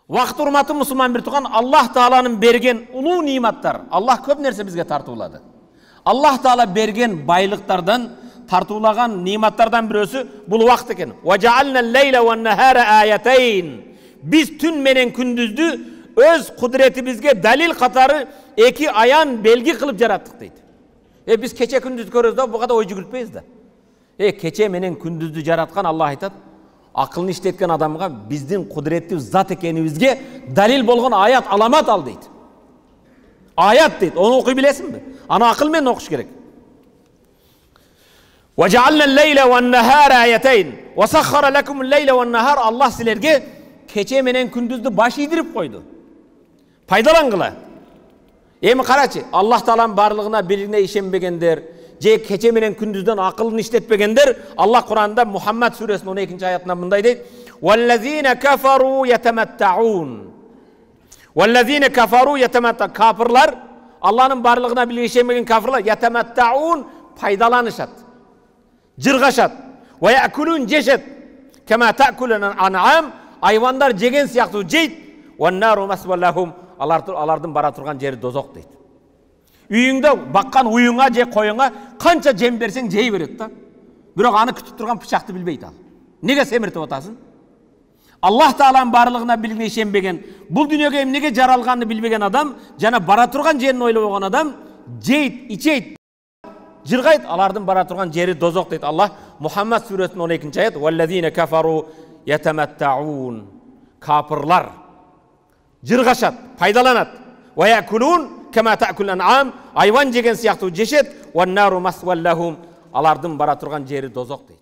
Вақыт урматы мұсылман бір туған, Аллах Тааланың берген улуу ниматтар. Аллах көп нәрсе бізге тартуулады. Аллах Таала берген байлықтардан, тартуулаган ниматтардан бірөөсү бұл уақыт екен. وَجَعَلْنَا اللَّيْلَ وَالنَّهَارَ آيَتَيْنِ. Біз түн менен күндүздү өз кудуретибизге далил катары эки аян белги кылып жараттык дейт. Biz keçe күндүз көрөбүз да, буга да ой жүгүртпейбиз да. Keçe менен күндүздү жараткан Аллах айтат. Акылын иштеткен адамга биздин кудуреттүү зат экенибизге далил болгон аят, аламат ал дейт. Аят дейт. Onu окуй билесиңби? Аны акыл менен окуш керек. وَجَعَلْنَا اللَّيْلَ وَالنَّهَارَ آيَتَيْنِ وَسَخَّرَ لَكُمُ اللَّيْلَ وَالنَّهَارَ. Allah силерге keçe менен күндүздү баш ийдирип койду. Пайдалангыла. Эми карачы, Аллах Тааланын барлыгына бирине ишенбегендер, же keçe менен күндүздөн акылын иштетпегендер, Аллах Кур'анда Мухаммад сүресинин 12 аятында мындай дейт: "Валлазина кафару ятаматтаун". Валлазина кафару ятаматтаун. Кафирлар, Аллахнын барлыгына бирине ишенбеген кафирлар ятаматтаун, пайдаланышат, жыргашат, ва якулун жешет, кама таакулун ан'ам, айвандар жеген сыяктуу жейт, ва нару масваллахум. Алардын бара турган жери дозок дейт. Үйүңдө баккан уюңа же коюңа канча жем берсең жей берет да. Бирок аны күтүп турган бычакты билбейт ал. Неге семиртип атасың? Аллах Тааланын барлыгына билгине ишенбеген, бул дүйнөгө эмнеге жаралганын билбеген адам, жана бара турган жерин ойлобогон адам жейт, ичейт, жыргайт, алардын бара турган жери дозок дейт. Аллах Мухаммад сүресинин 12 аят: "Валлазина кафару ятаматтаун". Кафирлар жыргашат, пайдаланат. Ва якулун кама таакул ан'ам, айван жеген сыяктуу жешет. Ва нару масваллахум. Алардын бара турган жери дозок дейт.